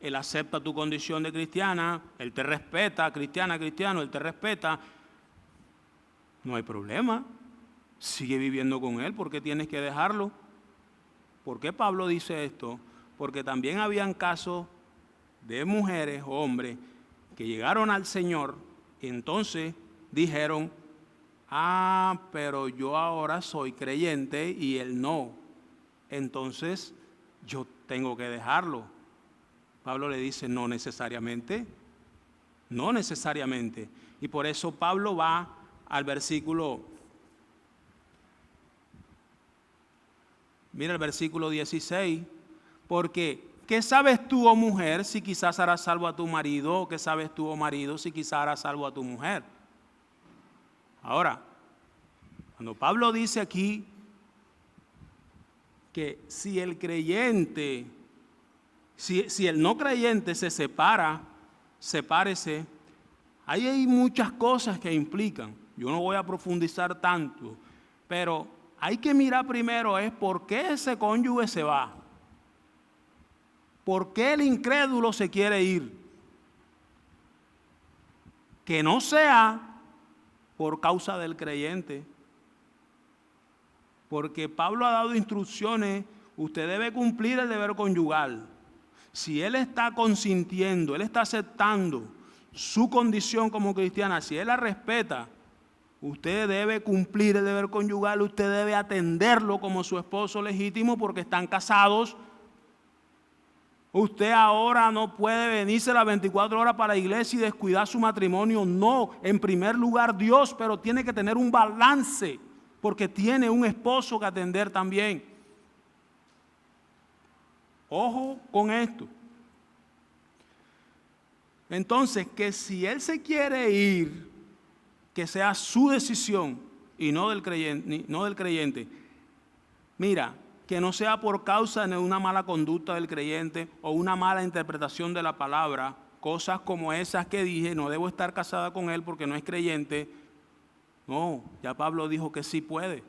él acepta tu condición de cristiana, él te respeta, cristiana, cristiano, él te respeta, no hay problema. Sigue viviendo con él, ¿por qué tienes que dejarlo? ¿Por qué Pablo dice esto? Porque también habían casos de mujeres o hombres que llegaron al Señor y entonces dijeron, pero yo ahora soy creyente y él no. Entonces yo tengo que dejarlo. Pablo le dice, no necesariamente. No necesariamente. Y por eso Pablo va al versículo, mira el versículo 16, porque ¿qué sabes tú, oh mujer, si quizás harás salvo a tu marido? ¿O qué sabes tú, oh marido, si quizás harás salvo a tu mujer? Ahora, cuando Pablo dice aquí que si el creyente, si el no creyente se separa, sepárese, ahí hay muchas cosas que implican. Yo no voy a profundizar tanto, pero hay que mirar primero es por qué ese cónyuge se va. ¿Por qué el incrédulo se quiere ir? Que no sea por causa del creyente. Porque Pablo ha dado instrucciones, usted debe cumplir el deber conyugal. Si él está consintiendo, él está aceptando su condición como cristiana, si él la respeta, usted debe cumplir el deber conyugal, usted debe atenderlo como su esposo legítimo porque están casados. Usted ahora no puede venirse las 24 horas para la iglesia y descuidar su matrimonio. No, en primer lugar Dios, pero tiene que tener un balance porque tiene un esposo que atender también. Ojo con esto. Entonces, que si él se quiere ir, que sea su decisión y no del creyente. Mira, que no sea por causa de una mala conducta del creyente o una mala interpretación de la palabra, cosas como esas que dije, no debo estar casada con él porque no es creyente. No, ya Pablo dijo que sí puede.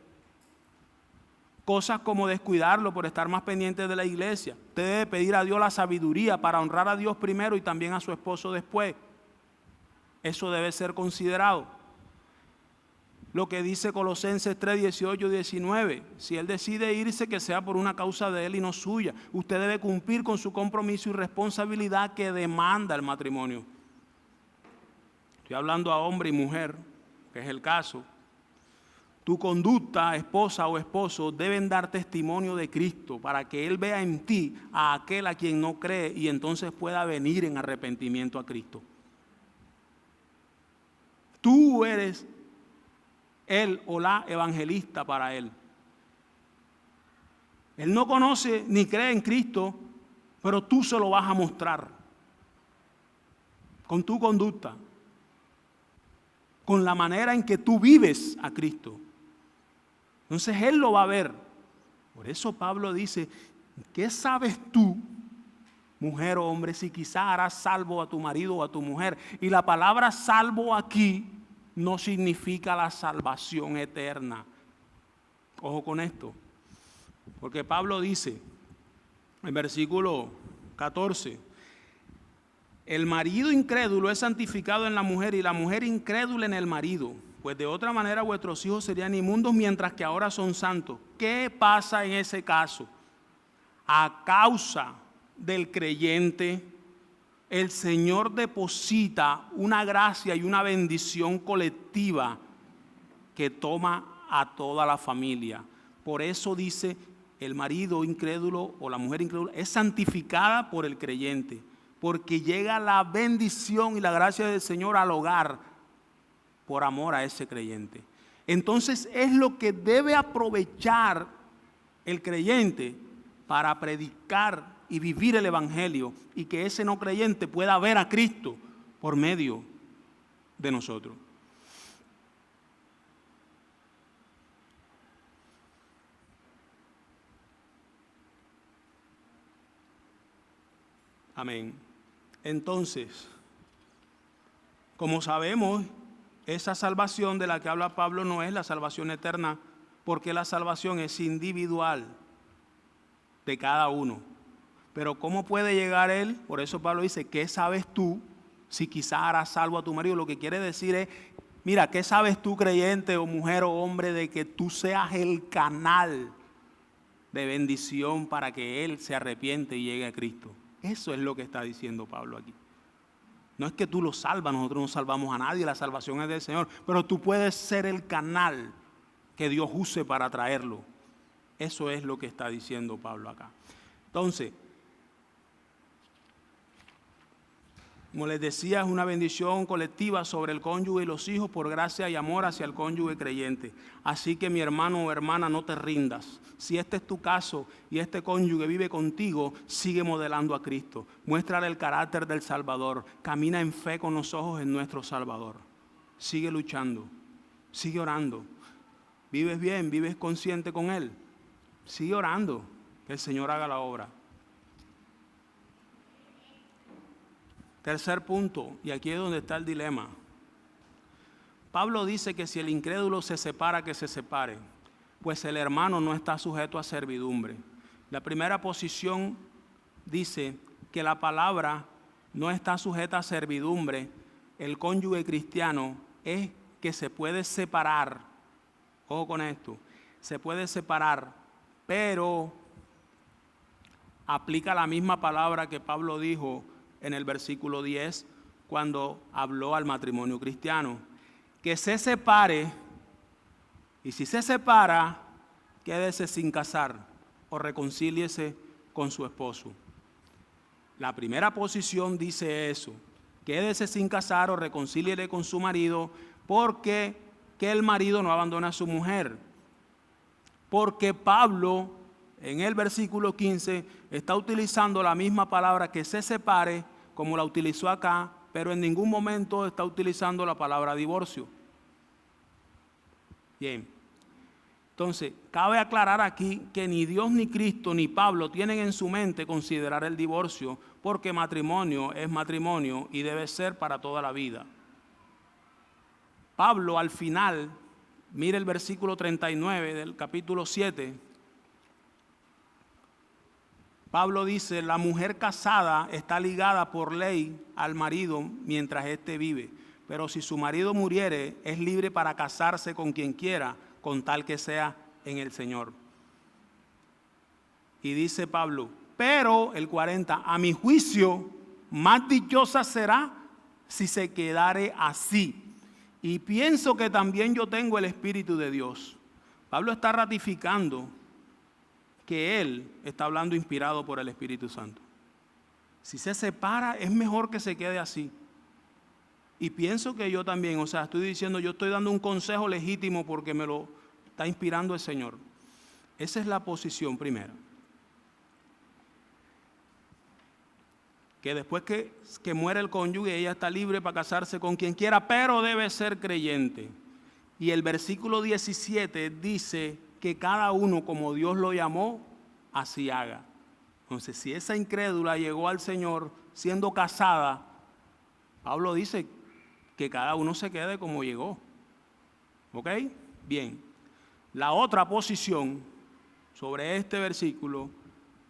Cosas como descuidarlo por estar más pendiente de la iglesia. Usted debe pedir a Dios la sabiduría para honrar a Dios primero y también a su esposo después. Eso debe ser considerado. lo que dice Colosenses 3, 18 y 19. Si él decide irse, que sea por una causa de él y no suya. Usted debe cumplir con su compromiso y responsabilidad que demanda el matrimonio. Estoy hablando a hombre y mujer, que es el caso. Tu conducta, esposa o esposo, deben dar testimonio de Cristo para que Él vea en ti a aquel a quien no cree y entonces pueda venir en arrepentimiento a Cristo. Tú eres él o la evangelista para él. Él no conoce ni cree en Cristo, pero tú se lo vas a mostrar con tu conducta, con la manera en que tú vives a Cristo. Entonces Él lo va a ver. Por eso Pablo dice, ¿qué sabes tú, mujer o hombre, si quizá harás salvo a tu marido o a tu mujer? Y la palabra salvo aquí no significa la salvación eterna. Ojo con esto, porque Pablo dice en versículo 14, el marido incrédulo es santificado en la mujer y la mujer incrédula en el marido, pues de otra manera vuestros hijos serían inmundos mientras que ahora son santos. ¿Qué pasa en ese caso? A causa del creyente, el Señor deposita una gracia y una bendición colectiva que toma a toda la familia. Por eso dice, el marido incrédulo o la mujer incrédula es santificada por el creyente, porque llega la bendición y la gracia del Señor al hogar por amor a ese creyente. Entonces es lo que debe aprovechar el creyente para predicar y vivir el evangelio y que ese no creyente pueda ver a Cristo por medio de nosotros. Amén. Entonces, como sabemos, esa salvación de la que habla Pablo no es la salvación eterna, porque la salvación es individual de cada uno. Pero ¿cómo puede llegar él? Por eso Pablo dice, ¿qué sabes tú si quizá harás salvo a tu marido? Lo que quiere decir es, mira, ¿qué sabes tú, creyente o mujer o hombre, de que tú seas el canal de bendición para que él se arrepiente y llegue a Cristo? Eso es lo que está diciendo Pablo aquí. No es que tú lo salvas, nosotros no salvamos a nadie, la salvación es del Señor, pero tú puedes ser el canal que Dios use para traerlo. Eso es lo que está diciendo Pablo acá. Entonces, como les decía, es una bendición colectiva sobre el cónyuge y los hijos por gracia y amor hacia el cónyuge creyente. Así que mi hermano o hermana, no te rindas. Si este es tu caso y este cónyuge vive contigo, sigue modelando a Cristo. Muéstrale el carácter del Salvador. Camina en fe con los ojos en nuestro Salvador. Sigue luchando, sigue orando. ¿Vives bien? ¿Vives consciente con Él? Sigue orando, que el Señor haga la obra. Tercer punto, y aquí es donde está el dilema. Pablo dice que si el incrédulo se separa, que se separe, pues el hermano no está sujeto a servidumbre. La primera posición dice que la palabra no está sujeta a servidumbre. El cónyuge cristiano es que se puede separar. Ojo con esto, se puede separar, pero aplica la misma palabra que Pablo dijo en el versículo 10, cuando habló al matrimonio cristiano, que se separe, y si se separa, quédese sin casar o reconcíliese con su esposo. La primera posición dice eso, quédese sin casar o reconcíliese con su marido, porque que el marido no abandone a su mujer. Porque Pablo, en el versículo 15, está utilizando la misma palabra que se separe, como la utilizó acá, pero en ningún momento está utilizando la palabra divorcio. Bien. Entonces, cabe aclarar aquí que ni Dios, ni Cristo, ni Pablo tienen en su mente considerar el divorcio, porque matrimonio es matrimonio y debe ser para toda la vida. Pablo al final, mire el versículo 39 del capítulo 7, Pablo dice, la mujer casada está ligada por ley al marido mientras éste vive. pero si su marido muriere, es libre para casarse con quien quiera, con tal que sea en el Señor. Y dice Pablo, pero el 40, a mi juicio, más dichosa será si se quedare así. Y pienso que también yo tengo el Espíritu de Dios. Pablo está ratificando que él está hablando inspirado por el Espíritu Santo. Si se separa, es mejor que se quede así. Y pienso que yo también, estoy diciendo, yo estoy dando un consejo legítimo porque me lo está inspirando el Señor. Esa es la posición primera. Que después que muere el cónyuge, ella está libre para casarse con quien quiera, pero debe ser creyente. Y el versículo 17 dice que cada uno como Dios lo llamó, así haga. Entonces, si esa incrédula llegó al Señor siendo casada, Pablo dice que cada uno se quede como llegó. ¿Ok? Bien. La otra posición sobre este versículo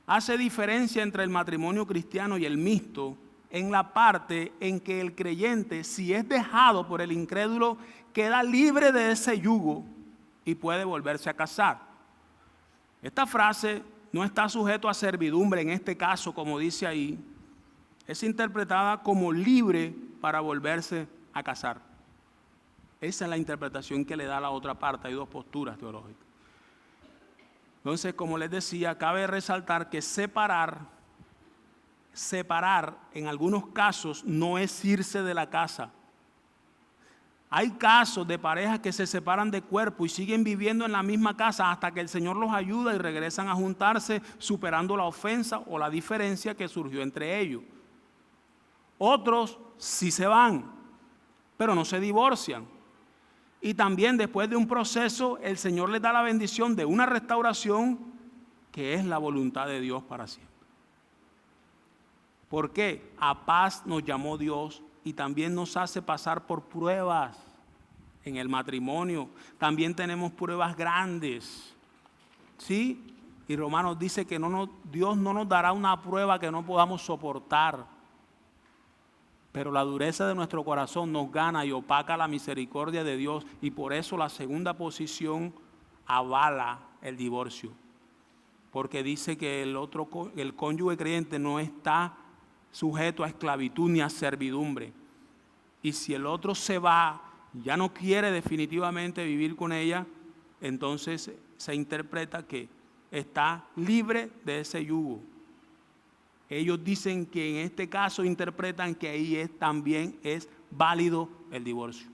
hace diferencia entre el matrimonio cristiano y el mixto en la parte en que el creyente, si es dejado por el incrédulo, queda libre de ese yugo y puede volverse a casar. Esta frase no está sujeto a servidumbre en este caso, como dice ahí. Es interpretada como libre para volverse a casar. Esa es la interpretación que le da la otra parte. Hay dos posturas teológicas. Entonces, como les decía, cabe resaltar que separar en algunos casos no es irse de la casa. Hay casos de parejas que se separan de cuerpo y siguen viviendo en la misma casa hasta que el Señor los ayuda y regresan a juntarse, superando la ofensa o la diferencia que surgió entre ellos. Otros sí se van, pero no se divorcian. Y también después de un proceso, el Señor les da la bendición de una restauración que es la voluntad de Dios para siempre. ¿Por qué? A paz nos llamó Dios y también nos hace pasar por pruebas en el matrimonio. También tenemos pruebas grandes. ¿Sí? Y Romanos dice que Dios no nos dará una prueba que no podamos soportar. Pero la dureza de nuestro corazón nos gana y opaca la misericordia de Dios. Y por eso la segunda posición avala el divorcio. Porque dice que el cónyuge creyente no está sujeto a esclavitud ni a servidumbre. Y si el otro se va, ya no quiere definitivamente vivir con ella, entonces se interpreta que está libre de ese yugo. Ellos dicen que en este caso interpretan que ahí también es válido el divorcio.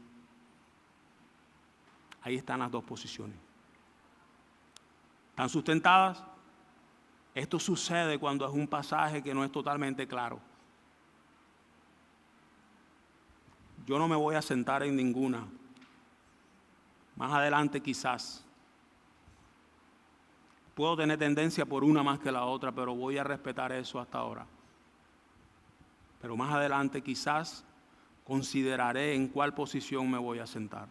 Ahí están las dos posiciones. ¿Están sustentadas? Esto sucede cuando es un pasaje que no es totalmente claro. Yo no me voy a sentar en ninguna. Más adelante quizás. Puedo tener tendencia por una más que la otra, pero voy a respetar eso hasta ahora. Pero más adelante quizás consideraré en cuál posición me voy a sentar.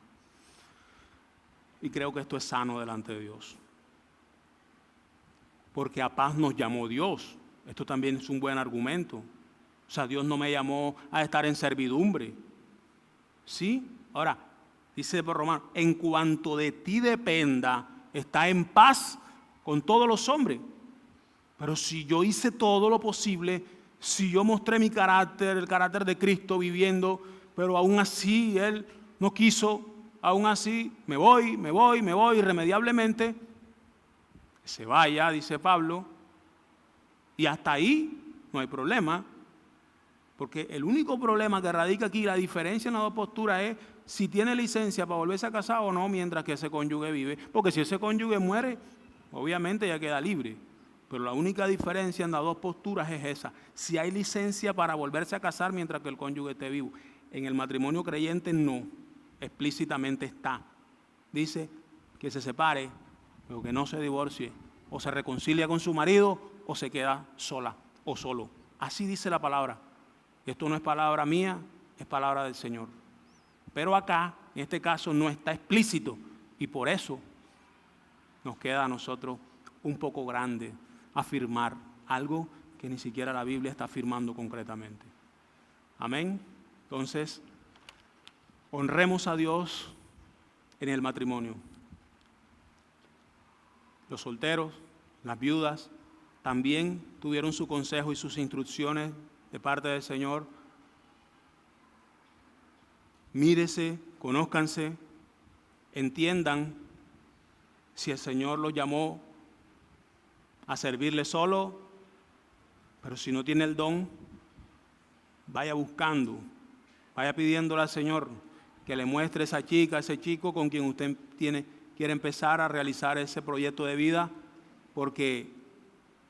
Y creo que esto es sano delante de Dios. Porque a paz nos llamó Dios. Esto también es un buen argumento. Dios no me llamó a estar en servidumbre. ¿Sí? Ahora, dice por Romanos, en cuanto de ti dependa, está en paz con todos los hombres. Pero si yo hice todo lo posible, si yo mostré mi carácter, el carácter de Cristo viviendo, pero aún así Él no quiso, aún así me voy irremediablemente, se vaya, dice Pablo, y hasta ahí no hay problema, porque el único problema que radica aquí, la diferencia en las dos posturas es si tiene licencia para volverse a casar o no mientras que ese cónyuge vive, porque si ese cónyuge muere, obviamente ya queda libre, pero la única diferencia en las dos posturas es esa, si hay licencia para volverse a casar mientras que el cónyuge esté vivo. En el matrimonio creyente no, explícitamente está, dice que se separe, pero que no se divorcie, o se reconcilia con su marido o se queda sola o solo, así dice la palabra. Esto no es palabra mía, es palabra del Señor, pero acá, en este caso, no está explícito y por eso nos queda a nosotros un poco grande afirmar algo que ni siquiera la Biblia está afirmando concretamente. Amén. Entonces, Honremos a Dios en el matrimonio. Los solteros, las viudas, también tuvieron su consejo y sus instrucciones de parte del Señor. Mírese, conózcanse, entiendan si el Señor los llamó a servirle solo, pero si no tiene el don, vaya buscando, vaya pidiéndole al Señor que le muestre esa chica, ese chico con quien usted quiere empezar a realizar ese proyecto de vida, porque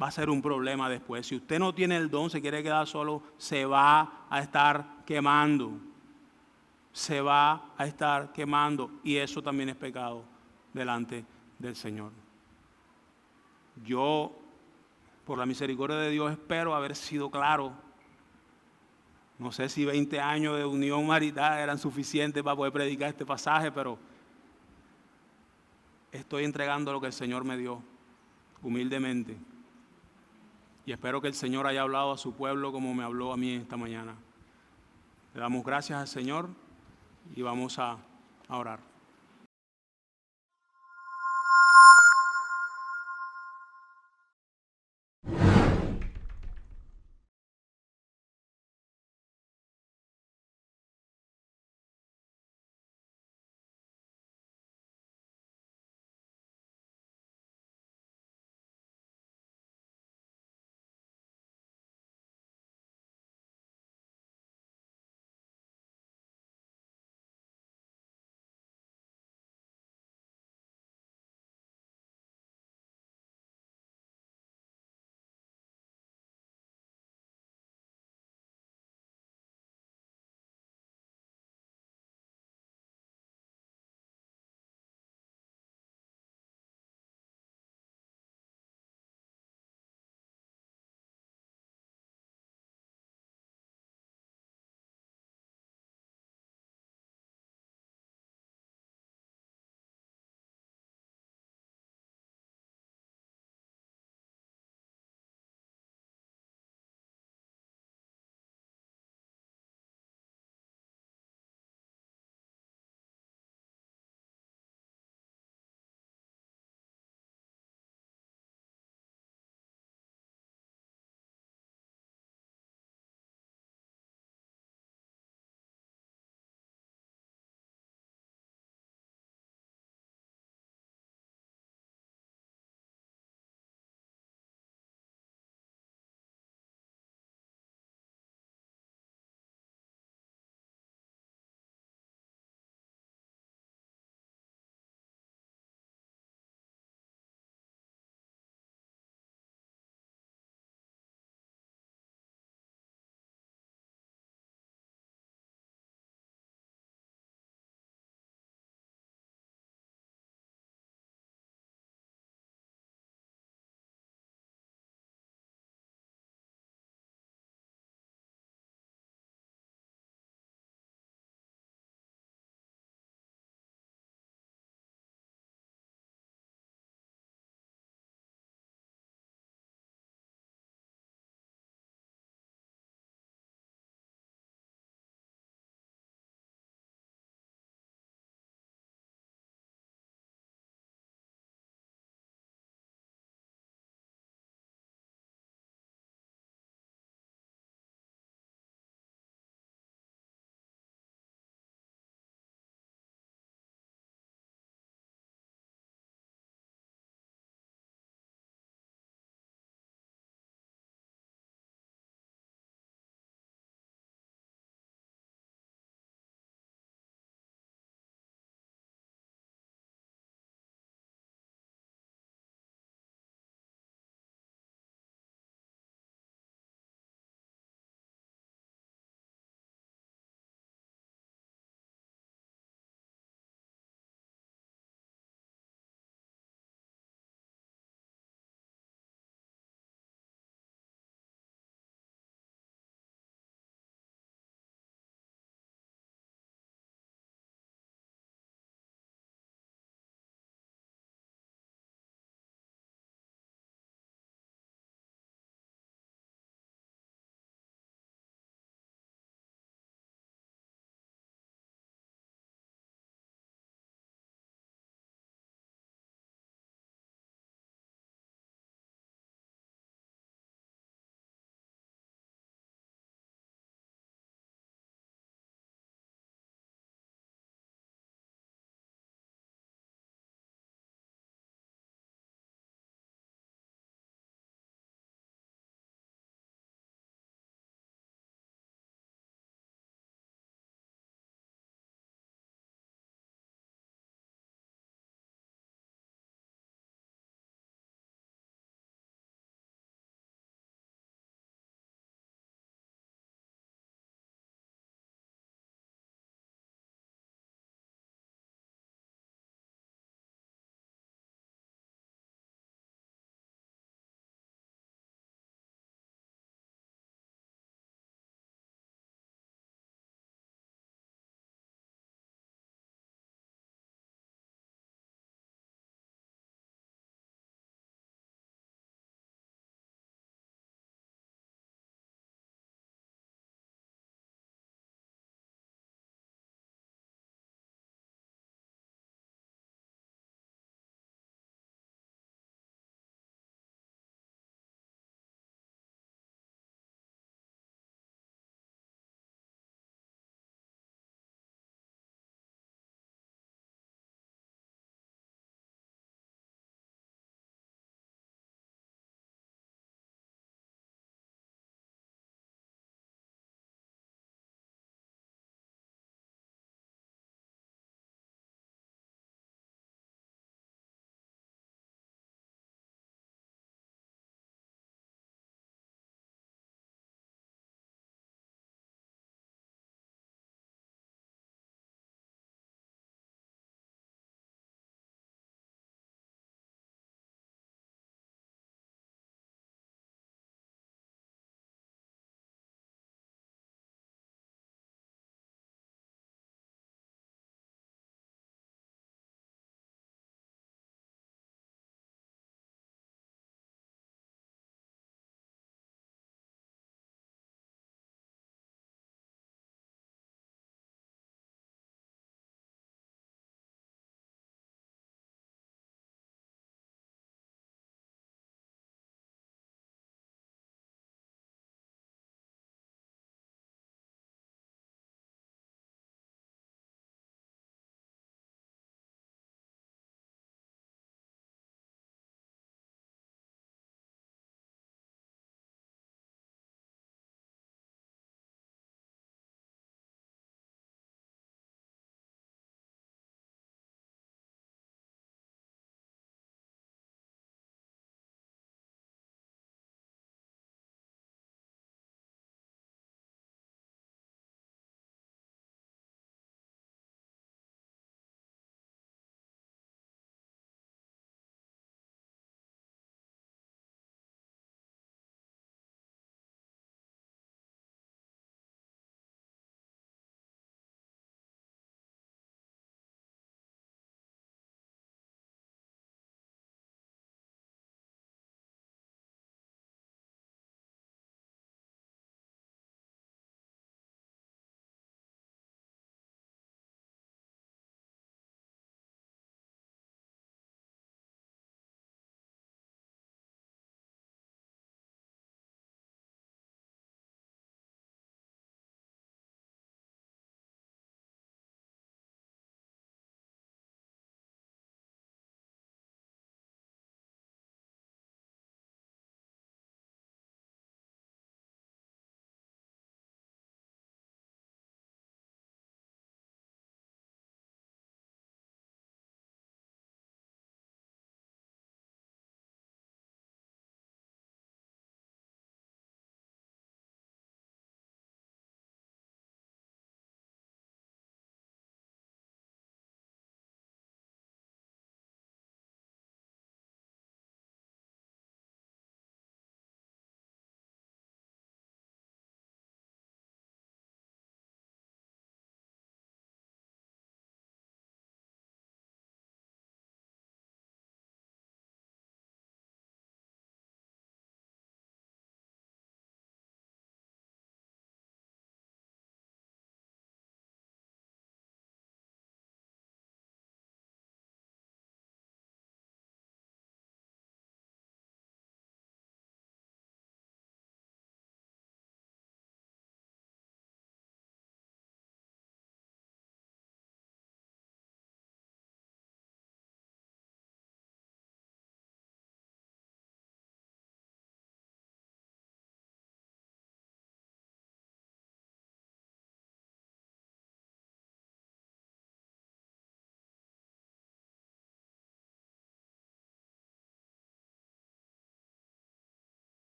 va a ser un problema después. Si usted no tiene el don, se quiere quedar solo, se va a estar quemando. Se va a estar quemando, y eso también es pecado delante del Señor. Yo, por la misericordia de Dios, espero haber sido claro. No sé si 20 años de unión marital eran suficientes para poder predicar este pasaje, pero estoy entregando lo que el Señor me dio, humildemente. Y espero que el Señor haya hablado a su pueblo como me habló a mí esta mañana. Le damos gracias al Señor y vamos a orar.